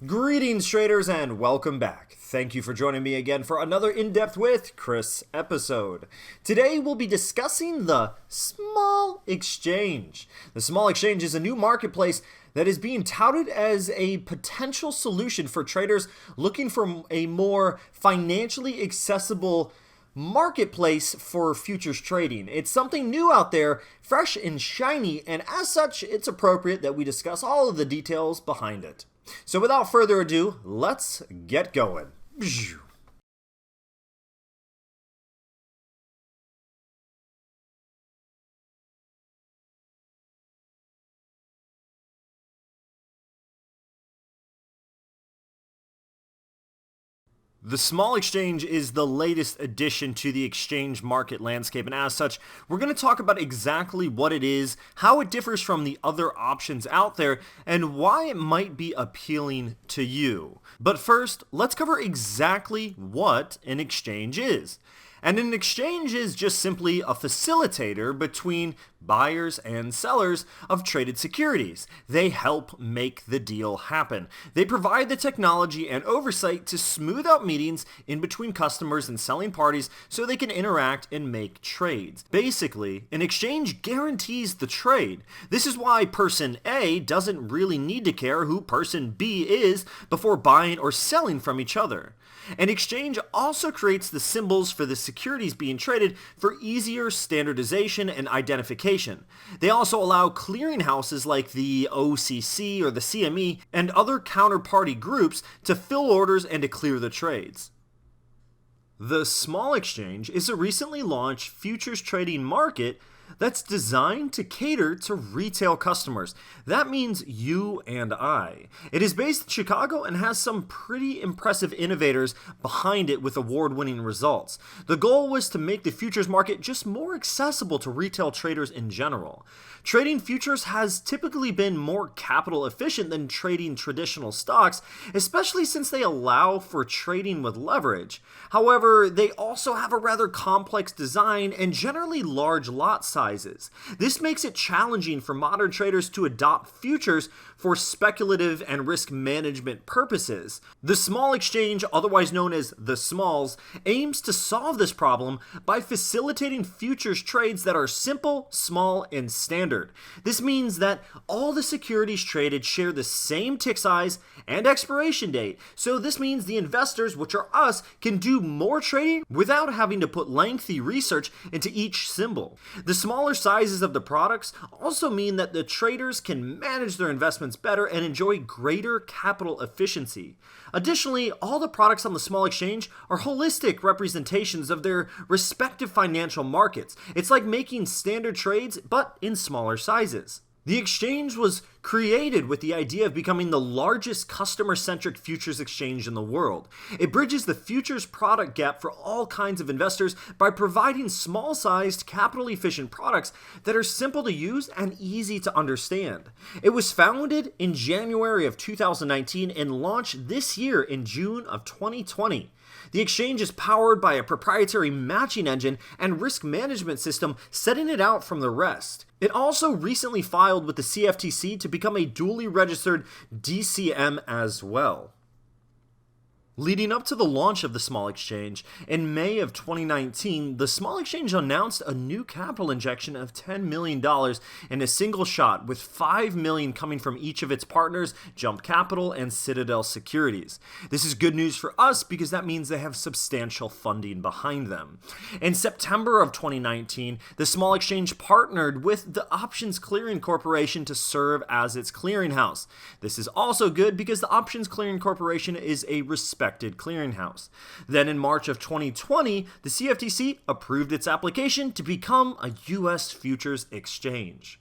Greetings, traders, and welcome back. Thank you for joining me again for another In-Depth with Chris episode. Today, we'll be discussing the Small Exchange. The Small Exchange is a new marketplace that is being touted as a potential solution for traders looking for a more financially accessible marketplace for futures trading. It's something new out there, fresh and shiny, and as such, it's appropriate that we discuss all of the details behind it. So without further ado, let's get going. The Small Exchange is the latest addition to the exchange market landscape, and as such, we're going to talk about exactly what it is, how it differs from the other options out there, and why it might be appealing to you. But first, let's cover exactly what an exchange is. And an exchange is just simply a facilitator between buyers and sellers of traded securities. They help make the deal happen. They provide the technology and oversight to smooth out meetings in between customers and selling parties so they can interact and make trades. Basically, an exchange guarantees the trade. This is why person A doesn't really need to care who person B is before buying or selling from each other. An exchange also creates the symbols for the securities being traded for easier standardization and identification. They also allow clearinghouses like the OCC or the CME and other counterparty groups to fill orders and to clear the trades. The Small Exchange is a recently launched futures trading market that's designed to cater to retail customers. That means you and I. It is based in Chicago and has some pretty impressive innovators behind it with award-winning results. The goal was to make the futures market just more accessible to retail traders in general. Trading futures has typically been more capital efficient than trading traditional stocks, especially since they allow for trading with leverage. However, they also have a rather complex design and generally large lot sizes. This makes it challenging for modern traders to adopt futures for speculative and risk management purposes. The Small Exchange, otherwise known as the Smalls, aims to solve this problem by facilitating futures trades that are simple, small, and standard. This means that all the securities traded share the same tick size and expiration date, so this means the investors, which are us, can do more trading without having to put lengthy research into each symbol. The smaller sizes of the products also mean that the traders can manage their investments better and enjoy greater capital efficiency. Additionally, all the products on the Small Exchange are holistic representations of their respective financial markets. It's like making standard trades, but in smaller sizes. The exchange was created with the idea of becoming the largest customer-centric futures exchange in the world. It bridges the futures product gap for all kinds of investors by providing small-sized, capital-efficient products that are simple to use and easy to understand. It was founded in January of 2019 and launched this year in June of 2020. The exchange is powered by a proprietary matching engine and risk management system, setting it out from the rest. It also recently filed with the CFTC to become a duly registered DCM as well. Leading up to the launch of the Small Exchange, in May of 2019, the Small Exchange announced a new capital injection of $10 million in a single shot, with $5 million coming from each of its partners, Jump Capital and Citadel Securities. This is good news for us because that means they have substantial funding behind them. In September of 2019, the Small Exchange partnered with the Options Clearing Corporation to serve as its clearinghouse. This is also good because the Options Clearing Corporation is a respected clearinghouse. Then in March of 2020, the CFTC approved its application to become a U.S. futures exchange.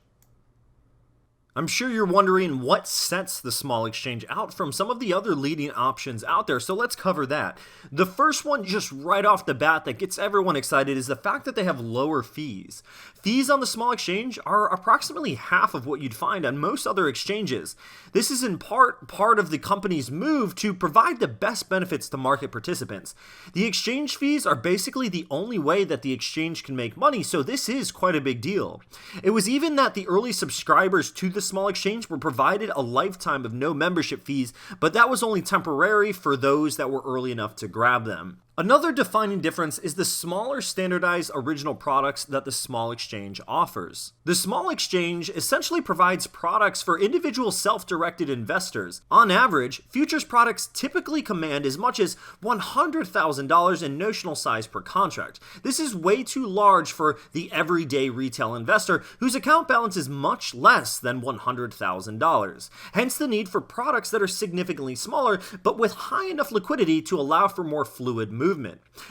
I'm sure you're wondering what sets the Small Exchange out from some of the other leading options out there, so let's cover that. The first one, just right off the bat, that gets everyone excited is the fact that they have lower fees. Fees on the Small Exchange are approximately half of what you'd find on most other exchanges. This is in part of the company's move to provide the best benefits to market participants. The exchange fees are basically the only way that the exchange can make money, so this is quite a big deal. It was even that the early subscribers to the the small exchange were provided a lifetime of no membership fees, but that was only temporary for those that were early enough to grab them. Another defining difference is the smaller standardized original products that the small exchange offers. The small exchange essentially provides products for individual self-directed investors. On average, futures products typically command as much as $100,000 in notional size per contract. This is way too large for the everyday retail investor whose account balance is much less than $100,000. Hence the need for products that are significantly smaller but with high enough liquidity to allow for more fluid movement.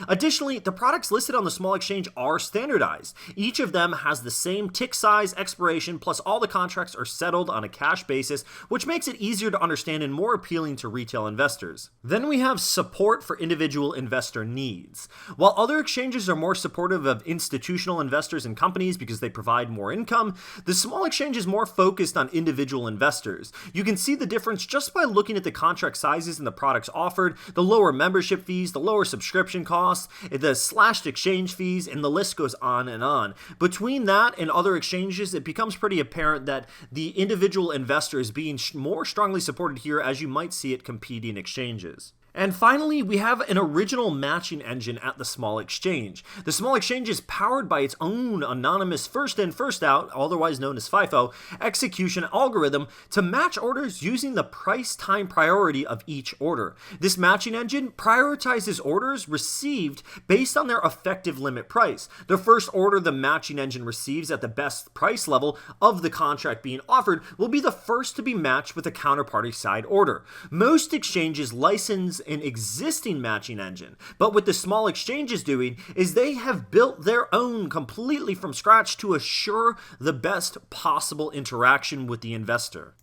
Additionally, the products listed on the small exchange are standardized. Each of them has the same tick size, expiration, plus all the contracts are settled on a cash basis, which makes it easier to understand and more appealing to retail investors. Then we have support for individual investor needs. While other exchanges are more supportive of institutional investors and companies because they provide more income, the small exchange is more focused on individual investors. You can see the difference just by looking at the contract sizes and the products offered, the lower membership fees, the lower subscription costs, the slashed exchange fees, and the list goes on and on. Between that and other exchanges, it becomes pretty apparent that the individual investor is being more strongly supported here, as you might see at competing exchanges. And finally, we have an original matching engine at the small exchange. The small exchange is powered by its own anonymous first in, first out, otherwise known as FIFO, execution algorithm to match orders using the price time priority of each order. This matching engine prioritizes orders received based on their effective limit price. The first order the matching engine receives at the best price level of the contract being offered will be the first to be matched with a counterparty side order. Most exchanges license an existing matching engine, but what the small exchange is doing is they have built their own completely from scratch to assure the best possible interaction with the investor.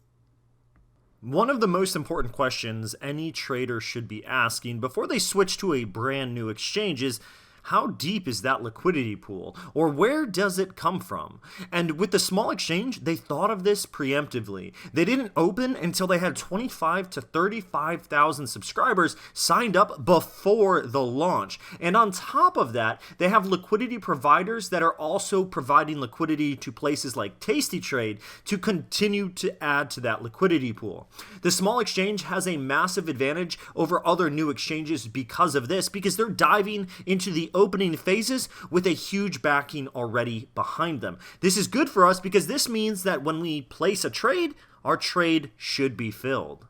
One of the most important questions any trader should be asking before they switch to a brand new exchange is, how deep is that liquidity pool, or where does it come from? And with the small exchange, they thought of this preemptively. They didn't open until they had 25 to 35,000 subscribers signed up before the launch. And on top of that, they have liquidity providers that are also providing liquidity to places like tastytrade to continue to add to that liquidity pool. The small exchange has a massive advantage over other new exchanges because of this, because they're diving into the opening phases with a huge backing already behind them. This is good for us because this means that when we place a trade, our trade should be filled.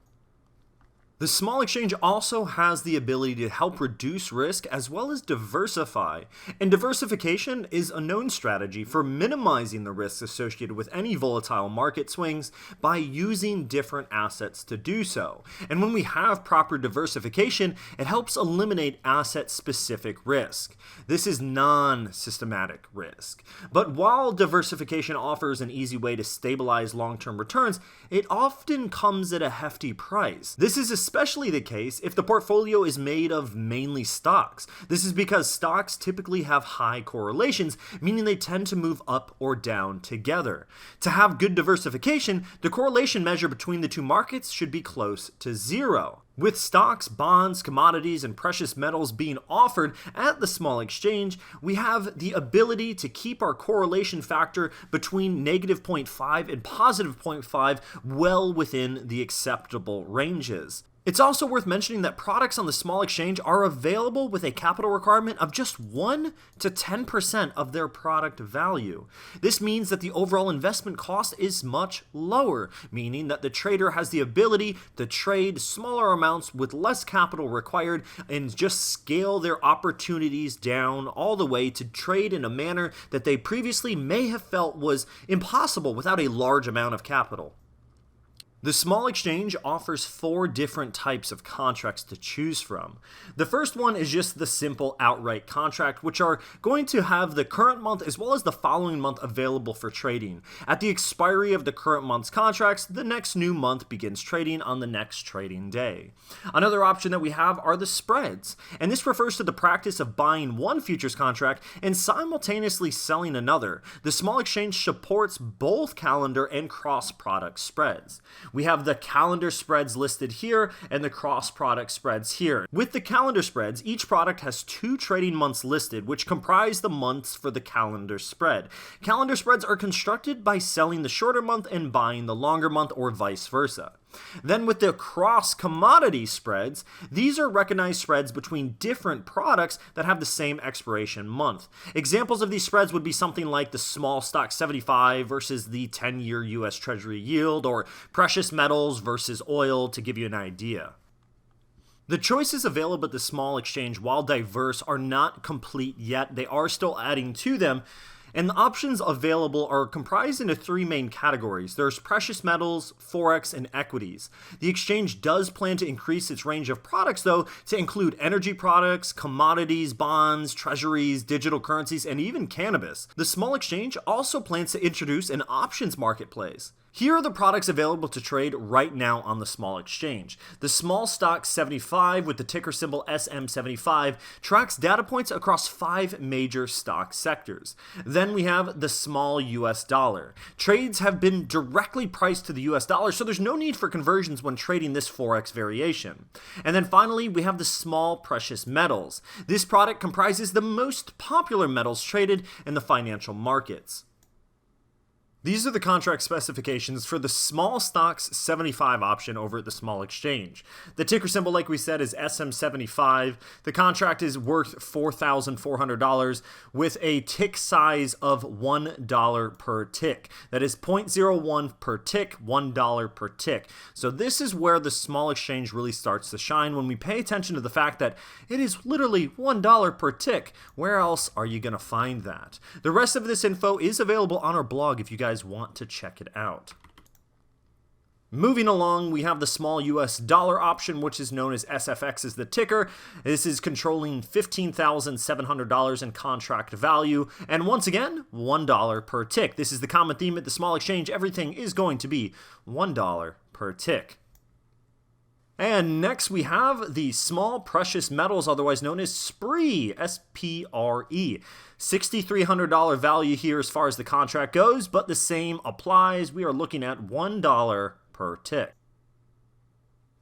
The small exchange also has the ability to help reduce risk as well as diversify. And diversification is a known strategy for minimizing the risks associated with any volatile market swings by using different assets to do so. And when we have proper diversification, it helps eliminate asset-specific risk. This is non-systematic risk. But while diversification offers an easy way to stabilize long-term returns, it often comes at a hefty price. This is especially the case if the portfolio is made of mainly stocks. This is because stocks typically have high correlations, meaning they tend to move up or down together. To have good diversification, the correlation measure between the two markets should be close to zero. With stocks, bonds, commodities, and precious metals being offered at the small exchange, we have the ability to keep our correlation factor between negative 0.5 and positive 0.5 well within the acceptable ranges. It's also worth mentioning that products on the small exchange are available with a capital requirement of just 1 to 10% of their product value. This means that the overall investment cost is much lower, meaning that the trader has the ability to trade smaller amounts with less capital required and just scale their opportunities down all the way to trade in a manner that they previously may have felt was impossible without a large amount of capital. The small exchange offers 4 different types of contracts to choose from. The first one is just the simple outright contract, which are going to have the current month as well as the following month available for trading. At the expiry of the current month's contracts, the next new month begins trading on the next trading day. Another option that we have are the spreads, and this refers to the practice of buying one futures contract and simultaneously selling another. The small exchange supports both calendar and cross-product spreads. We have the calendar spreads listed here and the cross-product spreads here. With the calendar spreads, each product has 2 trading months listed, which comprise the months for the calendar spread. Calendar spreads are constructed by selling the shorter month and buying the longer month, or vice versa. Then with the cross-commodity spreads, these are recognized spreads between different products that have the same expiration month. Examples of these spreads would be something like the small stock 75 versus the 10-year US Treasury yield, or precious metals versus oil, to give you an idea. The choices available at the small exchange, while diverse, are not complete yet. They are still adding to them. And the options available are comprised into 3 main categories. There's precious metals, forex, and equities. The exchange does plan to increase its range of products, though, to include energy products, commodities, bonds, treasuries, digital currencies, and even cannabis. The small exchange also plans to introduce an options marketplace. Here are the products available to trade right now on the small exchange. The small stock 75, with the ticker symbol SM75, tracks data points across 5 major stock sectors. Then we have the small US dollar. Trades have been directly priced to the US dollar, so there's no need for conversions when trading this forex variation. And then finally, we have the small precious metals. This product comprises the most popular metals traded in the financial markets. These are the contract specifications for the small stocks 75 option over at the small exchange. The ticker symbol, like we said, is SM75. The contract is worth $4,400 with a tick size of $1 per tick. That is 0.01 per tick, $1 per tick. So this is where the small exchange really starts to shine, when we pay attention to the fact that it is literally $1 per tick. Where else are you going to find that? The rest of this info is available on our blog if you guys want to check it out. Moving along, we have the small US dollar option, which is known as SFX as the ticker. This is controlling $15,700 in contract value, and once again, $1 per tick. This is the common theme at the small exchange. Everything is going to be $1 per tick. And next we have the small precious metals, otherwise known as SPRE, S-P-R-E. $6,300 value here as far as the contract goes, but the same applies. We are looking at $1 per tick.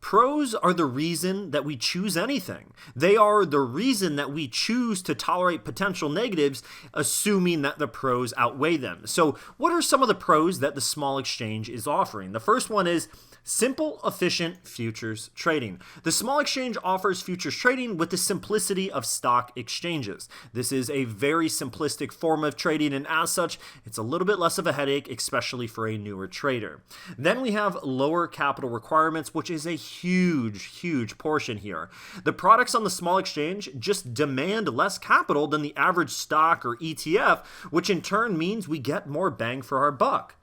Pros are the reason that we choose anything. They are the reason that we choose to tolerate potential negatives, assuming that the pros outweigh them. So what are some of the pros that the small exchange is offering? The first one is simple, efficient futures trading. The small exchange offers futures trading with the simplicity of stock exchanges. This is a very simplistic form of trading, and as such, it's a little bit less of a headache, especially for a newer trader. Then we have lower capital requirements, which is a huge portion here. The products on the small exchange just demand less capital than the average stock or ETF, which in turn means we get more bang for our buck.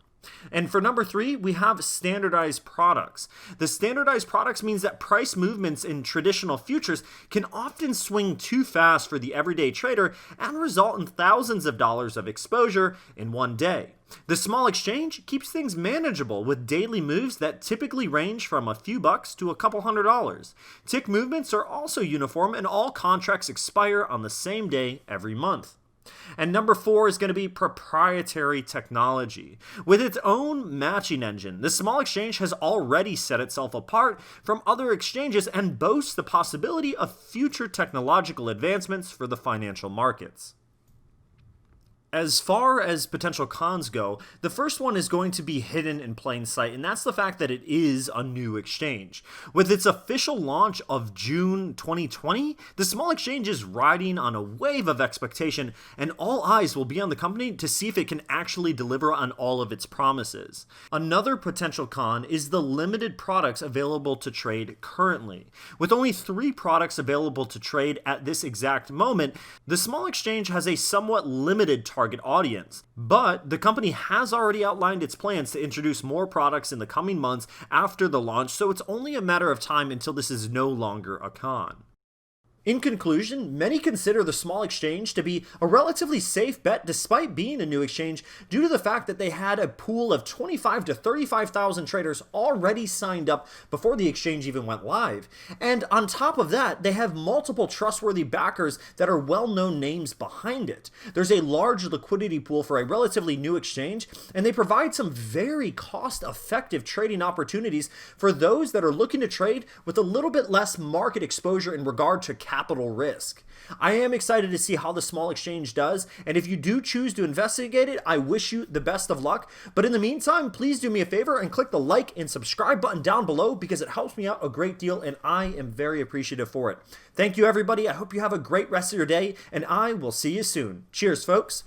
And for number 3, we have standardized products. The standardized products means that price movements in traditional futures can often swing too fast for the everyday trader and result in thousands of dollars of exposure in one day. The small exchange keeps things manageable with daily moves that typically range from a few bucks to a couple $100s. Tick movements are also uniform, and all contracts expire on the same day every month. And number 4 is going to be proprietary technology. With its own matching engine, the small exchange has already set itself apart from other exchanges and boasts the possibility of future technological advancements for the financial markets. As far as potential cons go, the first one is going to be hidden in plain sight, and that's the fact that it is a new exchange. With its official launch of June 2020, the small exchange is riding on a wave of expectation, and all eyes will be on the company to see if it can actually deliver on all of its promises. Another potential con is the limited products available to trade currently. With only 3 products available to trade at this exact moment, the small exchange has a somewhat limited target audience. But the company has already outlined its plans to introduce more products in the coming months after the launch, so it's only a matter of time until this is no longer a con. In conclusion, many consider the small exchange to be a relatively safe bet despite being a new exchange due to the fact that they had a pool of 25 to 35,000 traders already signed up before the exchange even went live. And on top of that, they have multiple trustworthy backers that are well-known names behind it. There's a large liquidity pool for a relatively new exchange, and they provide some very cost-effective trading opportunities for those that are looking to trade with a little bit less market exposure in regard to capital risk. I am excited to see how the small exchange does, and if you do choose to investigate it, I wish you the best of luck. But in the meantime, please do me a favor and click the like and subscribe button down below because it helps me out a great deal and I am very appreciative for it. Thank you everybody. I hope you have a great rest of your day and I will see you soon. Cheers folks.